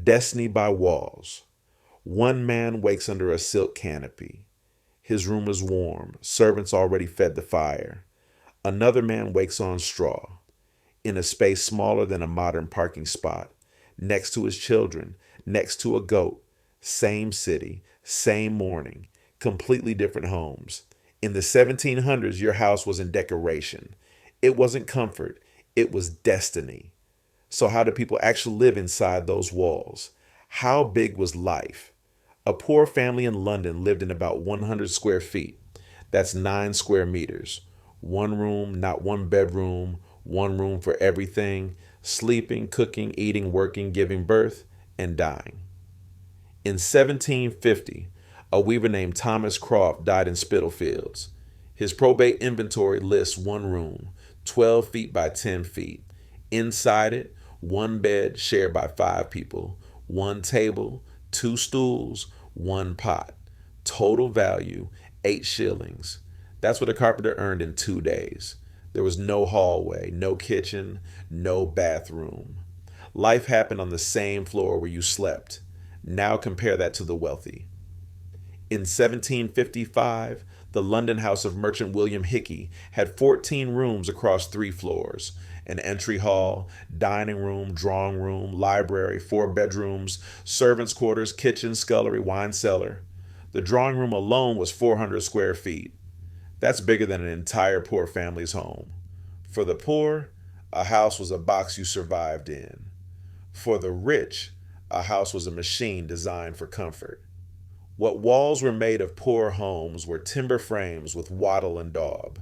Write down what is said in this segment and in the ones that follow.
Destiny by walls. One man wakes under a silk canopy. His room is warm. Servants already fed the fire. Another man wakes on straw, in a space smaller than a modern parking spot, next to his children, next to a goat. Same city, same morning, completely different homes. In the 1700s, your house was in decoration. It wasn't comfort, it was destiny. So, how do people actually live inside those walls? How big was life? A poor family in London lived in about 100 square feet. That's 9 square meters. One room, not one bedroom, one room for everything: sleeping, cooking, eating, working, giving birth, and dying. In 1750, a weaver named Thomas Croft died in Spitalfields. His probate inventory lists one room, 12 feet by 10 feet. Inside it, one bed shared by 5 people, one table, 2 stools, one pot. Total value, 8 shillings. That's what a carpenter earned in 2 days. There was no hallway, no kitchen, no bathroom. Life happened on the same floor where you slept. Now compare that to the wealthy. In 1755, the London house of merchant William Hickey had 14 rooms across 3 floors: an entry hall, dining room, drawing room, library, 4 bedrooms, servants' quarters, kitchen, scullery, wine cellar. The drawing room alone was 400 square feet. That's bigger than an entire poor family's home. For the poor, a house was a box you survived in. For the rich, a house was a machine designed for comfort. What walls were made of poor homes were timber frames with wattle and daub.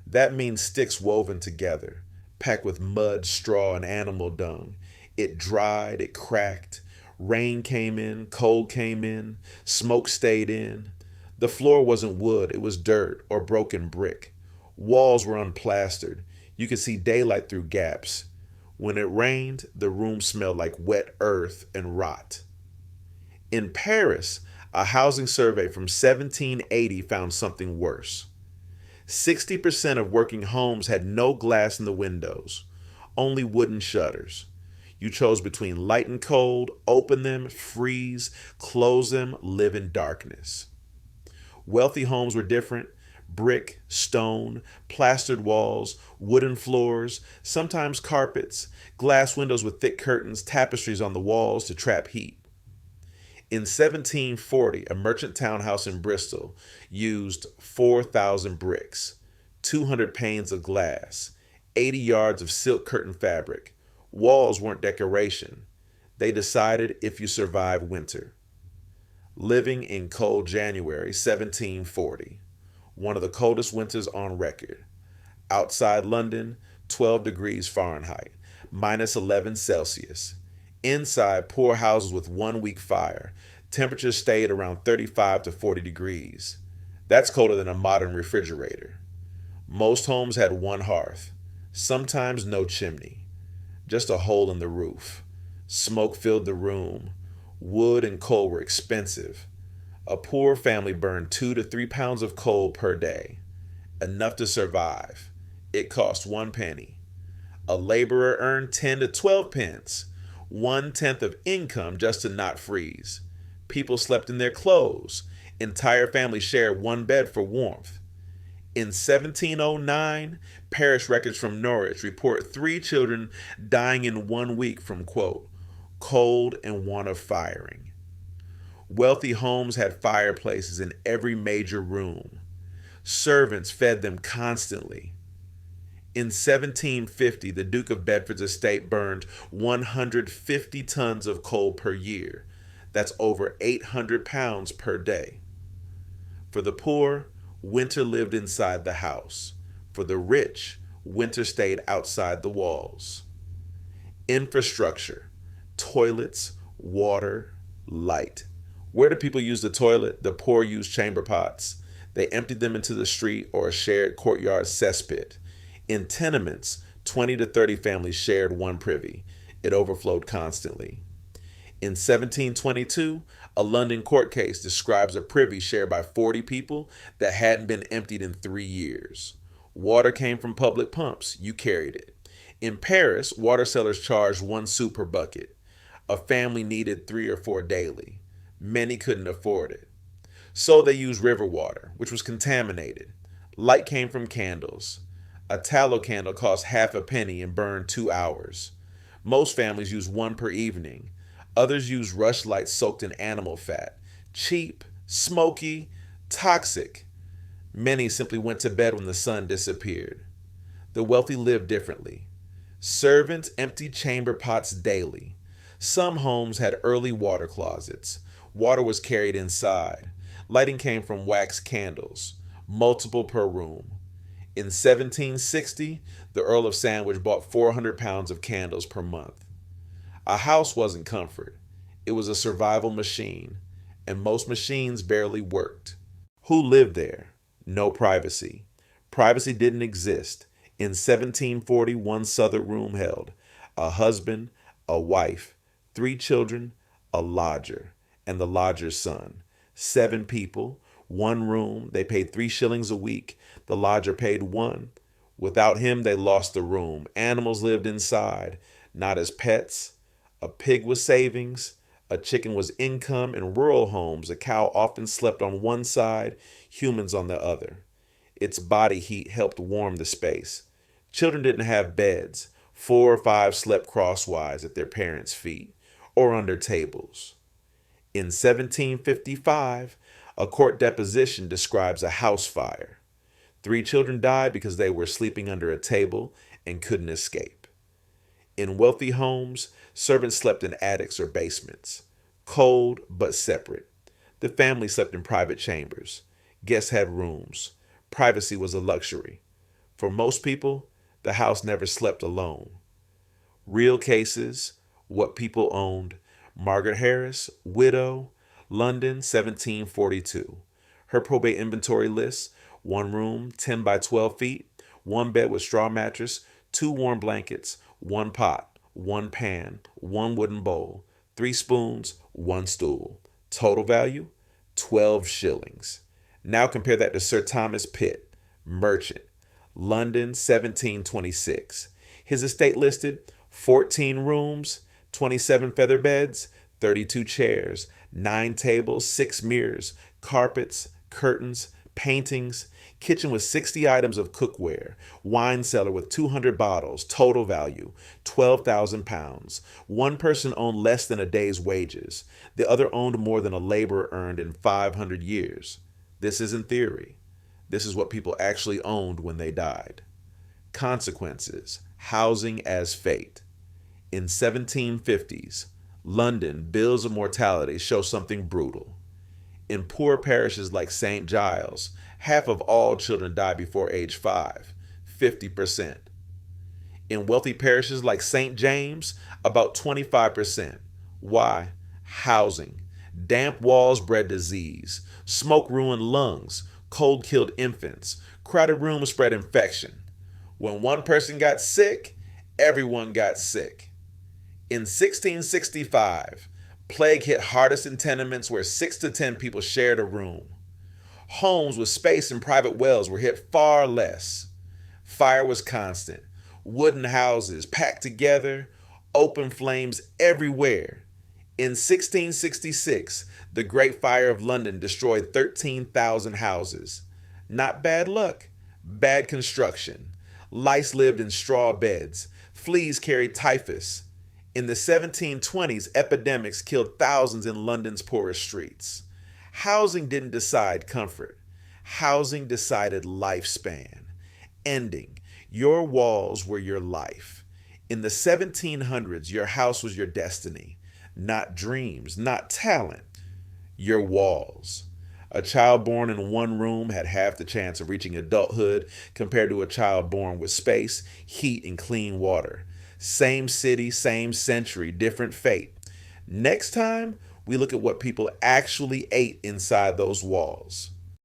That means sticks woven together, packed with mud, straw, and animal dung. It dried, it cracked. Rain came in, cold came in, smoke stayed in. The floor wasn't wood, it was dirt or broken brick. Walls were unplastered. You could see daylight through gaps. When it rained, the room smelled like wet earth and rot. In Paris, a housing survey from 1780 found something worse. 60% of working homes had no glass in the windows, only wooden shutters. You chose between light and cold, open them, freeze, close them, live in darkness. Wealthy homes were different: brick, stone, plastered walls, wooden floors, sometimes carpets, glass windows with thick curtains, tapestries on the walls to trap heat. In 1740, a merchant townhouse in Bristol used 4,000 bricks, 200 panes of glass, 80 yards of silk curtain fabric. Walls weren't decoration. They decided if you survived winter. Living in cold January 1740, one of the coldest winters on record. Outside London, 12 degrees Fahrenheit, minus 11 Celsius. Inside, poor houses with 1 week fire. Temperatures stayed around 35 to 40 degrees. That's colder than a modern refrigerator. Most homes had one hearth, sometimes no chimney, just a hole in the roof. Smoke filled the room. Wood and coal were expensive. A poor family burned 2 to 3 pounds of coal per day, enough to survive. It cost 1 penny. A laborer earned 10 to 12 pence, 1/10 of income just to not freeze. People slept in their clothes. Entire families shared one bed for warmth. In 1709, parish records from Norwich report 3 children dying in 1 week from, quote, cold and want of firing. Wealthy homes had fireplaces in every major room. Servants fed them constantly. In 1750, the Duke of Bedford's estate burned 150 tons of coal per year. That's over 800 pounds per day. For the poor, winter lived inside the house. For the rich, winter stayed outside the walls. Infrastructure: toilets, water, light. Where do people use the toilet? The poor used chamber pots. They emptied them into the street or a shared courtyard cesspit. In tenements, 20 to 30 families shared one privy. It overflowed constantly. In 1722, a London court case describes a privy shared by 40 people that hadn't been emptied in 3 years. Water came from public pumps. You carried it. In Paris, water sellers charged 1 sou per bucket. A family needed 3 or 4 daily. Many couldn't afford it. So they used river water, which was contaminated. Light came from candles. A tallow candle cost half a penny and burned 2 hours. Most families use one per evening. Others use rushlights soaked in animal fat. Cheap, smoky, toxic. Many simply went to bed when the sun disappeared. The wealthy lived differently. Servants emptied chamber pots daily. Some homes had early water closets. Water was carried inside. Lighting came from wax candles, multiple per room. In 1760, the Earl of Sandwich bought 400 pounds of candles per month. A house wasn't comfort. It was a survival machine, and most machines barely worked. Who lived there? No privacy. Privacy didn't exist. In 1740, one southern room held a husband, a wife, 3 children, a lodger, and the lodger's son. 7 people, one room. They paid 3 shillings a week. The lodger paid 1. Without him, they lost the room. Animals lived inside, not as pets. A pig was savings. A chicken was income. In rural homes, a cow often slept on one side, humans on the other. Its body heat helped warm the space. Children didn't have beds. 4 or 5 slept crosswise at their parents' feet or under tables. In 1755, a court deposition describes a house fire. 3 children died because they were sleeping under a table and couldn't escape. In wealthy homes, servants slept in attics or basements, cold but separate. The family slept in private chambers. Guests had rooms. Privacy was a luxury. For most people, the house never slept alone. Real cases, what people owned. Margaret Harris, widow, London, 1742. Her probate inventory lists: 1 room, 10 by 12 feet, 1 bed with straw mattress, 2 warm blankets, 1 pot, 1 pan, 1 wooden bowl, 3 spoons, 1 stool. Total value, 12 shillings. Now compare that to Sir Thomas Pitt, merchant, London, 1726. His estate listed 14 rooms, 27 feather beds, 32 chairs, 9 tables, 6 mirrors, carpets, curtains, paintings, kitchen with 60 items of cookware, wine cellar with 200 bottles, total value, 12,000 pounds. One person owned less than a day's wages. The other owned more than a laborer earned in 500 years. This isn't theory. This is what people actually owned when they died. Consequences: housing as fate. In 1750s, London, bills of mortality show something brutal. In poor parishes like St. Giles, half of all children die before age 5, 50%. In wealthy parishes like St. James, about 25%. Why? Housing. Damp walls bred disease. Smoke ruined lungs. Cold killed infants. Crowded rooms spread infection. When one person got sick, everyone got sick. In 1665, plague hit hardest in tenements where 6 to 10 people shared a room. Homes with space and private wells were hit far less. Fire was constant. Wooden houses packed together, open flames everywhere. In 1666, the Great Fire of London destroyed 13,000 houses. Not bad luck, bad construction. Lice lived in straw beds. Fleas carried typhus. In the 1720s, epidemics killed thousands in London's poorest streets. Housing didn't decide comfort. Housing decided lifespan. Ending. Your walls were your life. In the 1700s, your house was your destiny. Not dreams, not talent. Your walls. A child born in one room had half the chance of reaching adulthood compared to a child born with space, heat, and clean water. Same city, same century, different fate. Next time, we look at what people actually ate inside those walls.